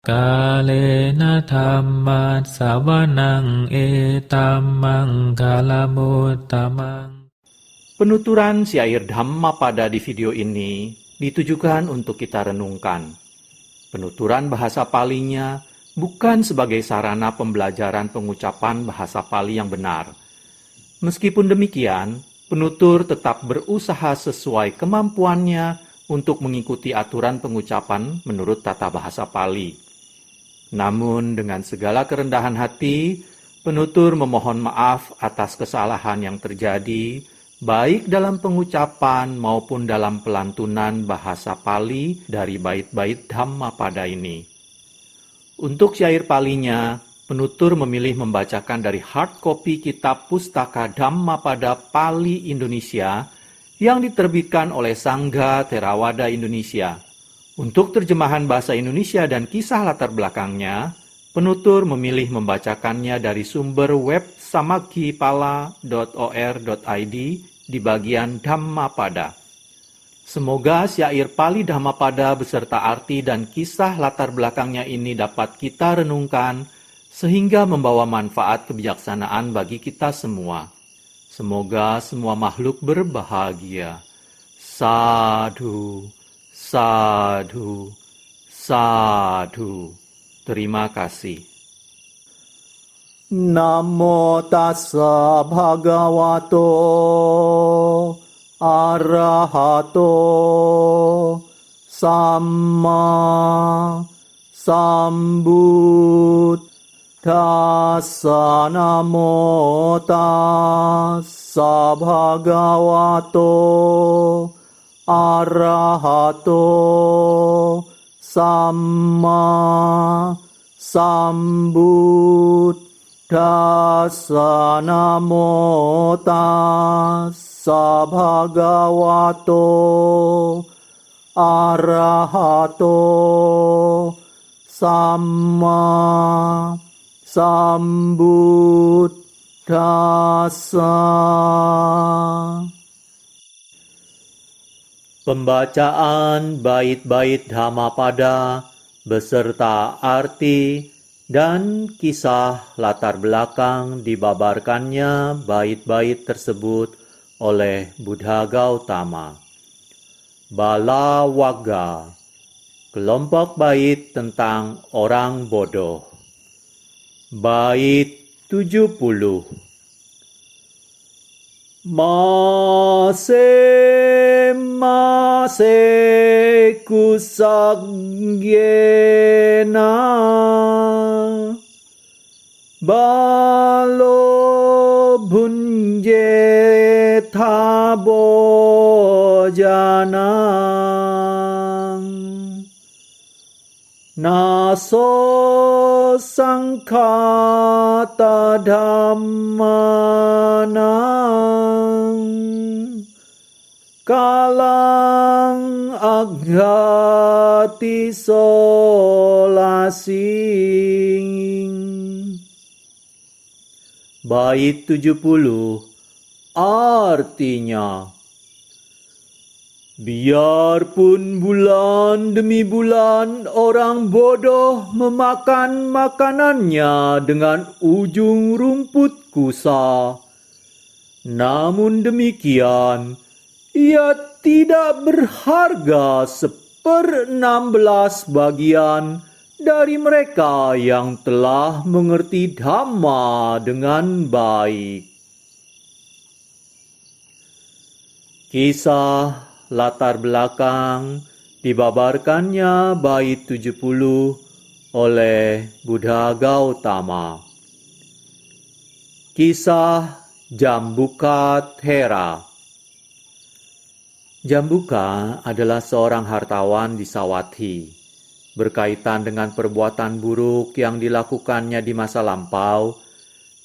Kalena dhammat sawanang etammang kalamutamang. Penuturan syair Dhammapada di video ini ditujukan untuk kita renungkan. Penuturan bahasa Palinya bukan sebagai sarana pembelajaran pengucapan bahasa Pali yang benar. Meskipun demikian, penutur tetap berusaha sesuai kemampuannya untuk mengikuti aturan pengucapan menurut tata bahasa Pali. Namun dengan segala kerendahan hati, penutur memohon maaf atas kesalahan yang terjadi, baik dalam pengucapan maupun dalam pelantunan bahasa Pali dari bait-bait Dhammapada ini. Untuk syair Palinya, penutur memilih membacakan dari hard copy kitab Pustaka Dhammapada Pali Indonesia yang diterbitkan oleh Sangga Theravada Indonesia. Untuk terjemahan bahasa Indonesia dan kisah latar belakangnya, penutur memilih membacakannya dari sumber web samaggipala.or.id di bagian Dhammapada. Semoga syair Pali Dhammapada beserta arti dan kisah latar belakangnya ini dapat kita renungkan sehingga membawa manfaat kebijaksanaan bagi kita semua. Semoga semua makhluk berbahagia. Sadhu. Sadhu, sadhu. Terima kasih. Namo tassa bhagavato arahato samma sambuddhassa. Namo tassa bhagavato arahato samma sambuddhassa. Namo tassa bhagavato arahato samma sambuddhassa. Pembacaan bait-bait Dhammapada beserta arti dan kisah latar belakang dibabarkannya bait-bait tersebut oleh Buddha Gautama. Bala Wagga, kelompok bait tentang orang bodoh. Bait 70. Mase kusagyena balo bunje thabojanang naso sangkhata dhammanang kalang aghati solasing. Bait 70 artinya, biarpun bulan demi bulan orang bodoh memakan makanannya dengan ujung rumput kusa, namun demikian ia tidak berharga 1/16 bagian dari mereka yang telah mengerti Dhamma dengan baik. Kisah latar belakang dibabarkannya bait 70 oleh Buddha Gautama. Kisah Jambuka Thera. Jambuka adalah seorang hartawan di Sawathi. Berkaitan dengan perbuatan buruk yang dilakukannya di masa lampau,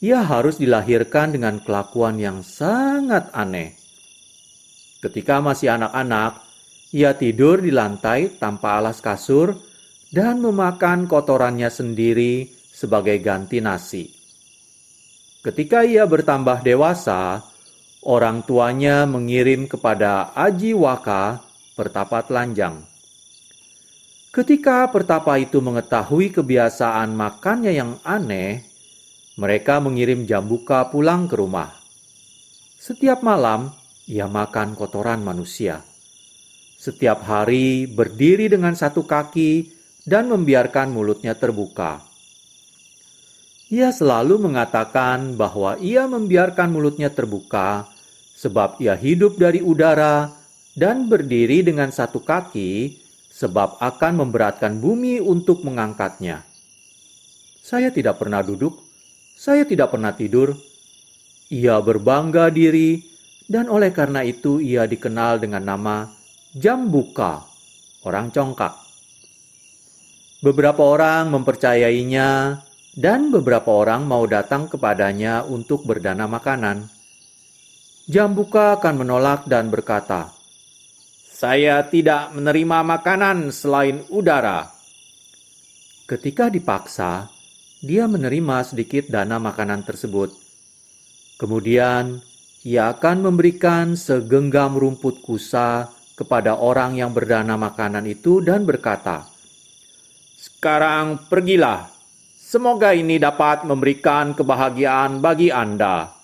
ia harus dilahirkan dengan kelakuan yang sangat aneh. Ketika masih anak-anak, ia tidur di lantai tanpa alas kasur dan memakan kotorannya sendiri sebagai ganti nasi. Ketika ia bertambah dewasa, orang tuanya mengirim kepada Ajiwaka pertapa telanjang. Ketika pertapa itu mengetahui kebiasaan makannya yang aneh, mereka mengirim Jambuka pulang ke rumah. Setiap malam, ia makan kotoran manusia. Setiap hari berdiri dengan satu kaki dan membiarkan mulutnya terbuka. Ia selalu mengatakan bahwa ia membiarkan mulutnya terbuka sebab ia hidup dari udara dan berdiri dengan satu kaki sebab akan memberatkan bumi untuk mengangkatnya. Saya tidak pernah duduk, saya tidak pernah tidur. Ia berbangga diri dan oleh karena itu ia dikenal dengan nama Jambuka, orang congkak. Beberapa orang mempercayainya dan beberapa orang mau datang kepadanya untuk berdana makanan. Jambuka akan menolak dan berkata, "Saya tidak menerima makanan selain udara." Ketika dipaksa, dia menerima sedikit dana makanan tersebut. Kemudian, ia akan memberikan segenggam rumput kusa kepada orang yang berdana makanan itu dan berkata, "Sekarang pergilah. Semoga ini dapat memberikan kebahagiaan bagi Anda."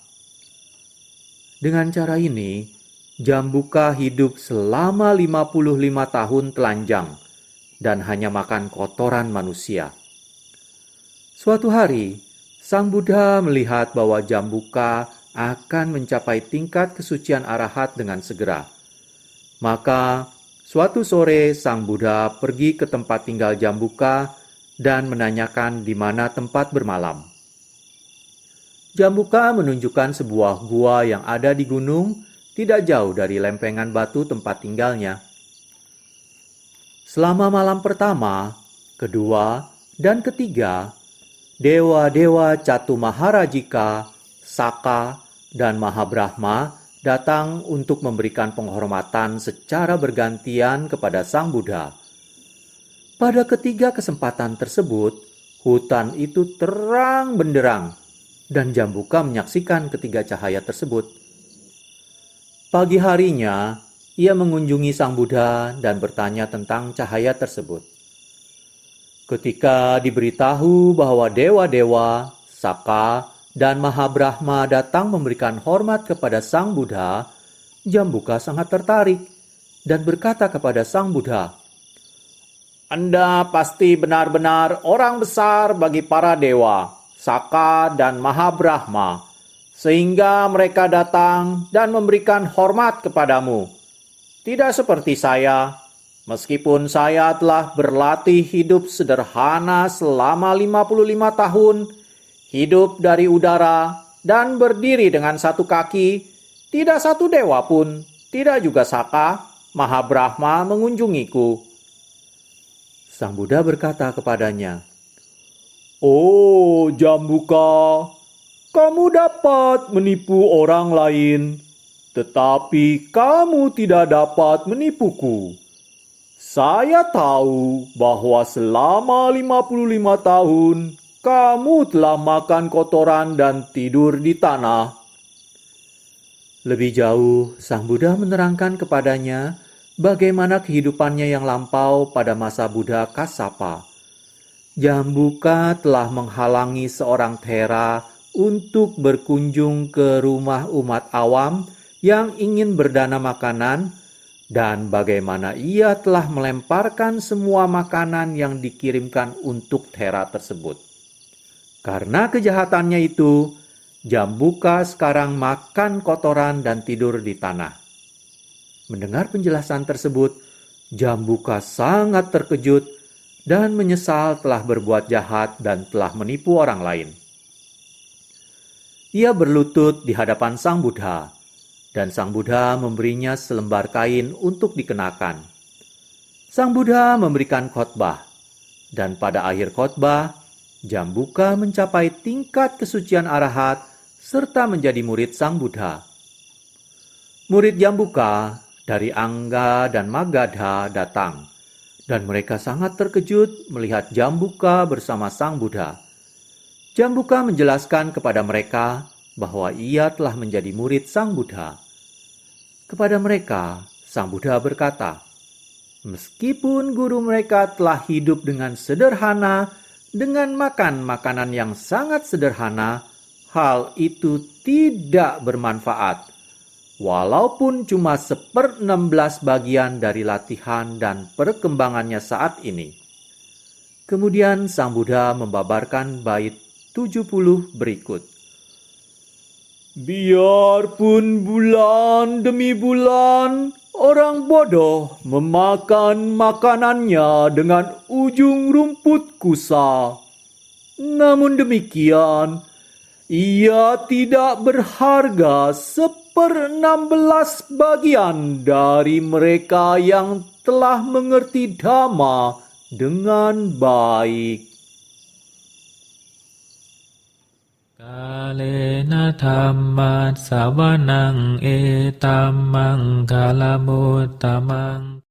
Dengan cara ini, Jambuka hidup selama 55 tahun telanjang dan hanya makan kotoran manusia. Suatu hari, Sang Buddha melihat bahwa Jambuka akan mencapai tingkat kesucian arahat dengan segera. Maka, suatu sore Sang Buddha pergi ke tempat tinggal Jambuka dan menanyakan di mana tempat bermalam. Jambuka menunjukkan sebuah gua yang ada di gunung, tidak jauh dari lempengan batu tempat tinggalnya. Selama malam pertama, kedua, dan ketiga, dewa-dewa Catu Maharajika, Saka, dan Mahabrahma datang untuk memberikan penghormatan secara bergantian kepada Sang Buddha. Pada ketiga kesempatan tersebut, hutan itu terang benderang dan Jambuka menyaksikan ketiga cahaya tersebut. Pagi harinya, ia mengunjungi Sang Buddha dan bertanya tentang cahaya tersebut. Ketika diberitahu bahwa dewa-dewa, Saka, dan Mahabrahma datang memberikan hormat kepada Sang Buddha, Jambuka sangat tertarik dan berkata kepada Sang Buddha, "Anda pasti benar-benar orang besar bagi para dewa, Saka, dan Mahabrahma, sehingga mereka datang dan memberikan hormat kepadamu. Tidak seperti saya, meskipun saya telah berlatih hidup sederhana selama 55 tahun, hidup dari udara, dan berdiri dengan satu kaki, tidak satu dewa pun, tidak juga Saka, Mahabrahma mengunjungiku." Sang Buddha berkata kepadanya, "Oh Jambuka, kamu dapat menipu orang lain, tetapi kamu tidak dapat menipuku. Saya tahu bahwa selama 55 tahun, kamu telah makan kotoran dan tidur di tanah." Lebih jauh, Sang Buddha menerangkan kepadanya bagaimana kehidupannya yang lampau pada masa Buddha Kassapa. Jambuka telah menghalangi seorang Thera untuk berkunjung ke rumah umat awam yang ingin berdana makanan, dan bagaimana ia telah melemparkan semua makanan yang dikirimkan untuk Thera tersebut. Karena kejahatannya itu, Jambuka sekarang makan kotoran dan tidur di tanah. Mendengar penjelasan tersebut, Jambuka sangat terkejut dan menyesal telah berbuat jahat dan telah menipu orang lain. Ia berlutut di hadapan Sang Buddha, dan Sang Buddha memberinya selembar kain untuk dikenakan. Sang Buddha memberikan khotbah, dan pada akhir khotbah, Jambuka mencapai tingkat kesucian arahat serta menjadi murid Sang Buddha. Murid Jambuka dari Angga dan Magadha datang, dan mereka sangat terkejut melihat Jambuka bersama Sang Buddha. Jambuka menjelaskan kepada mereka bahwa ia telah menjadi murid Sang Buddha. Kepada mereka, Sang Buddha berkata, Meskipun guru mereka telah hidup dengan sederhana, dengan makan makanan yang sangat sederhana, hal itu tidak bermanfaat. Walaupun cuma 1/16 bagian dari latihan dan perkembangannya saat ini. Kemudian Sang Buddha membabarkan bait 70 berikut. Biarpun bulan demi bulan orang bodoh memakan makanannya dengan ujung rumput kusa. Namun demikian, ia tidak berharga 1/16 bagian dari mereka yang telah mengerti Dhamma dengan baik. Kalena dhammat savanang etammang kalamutamang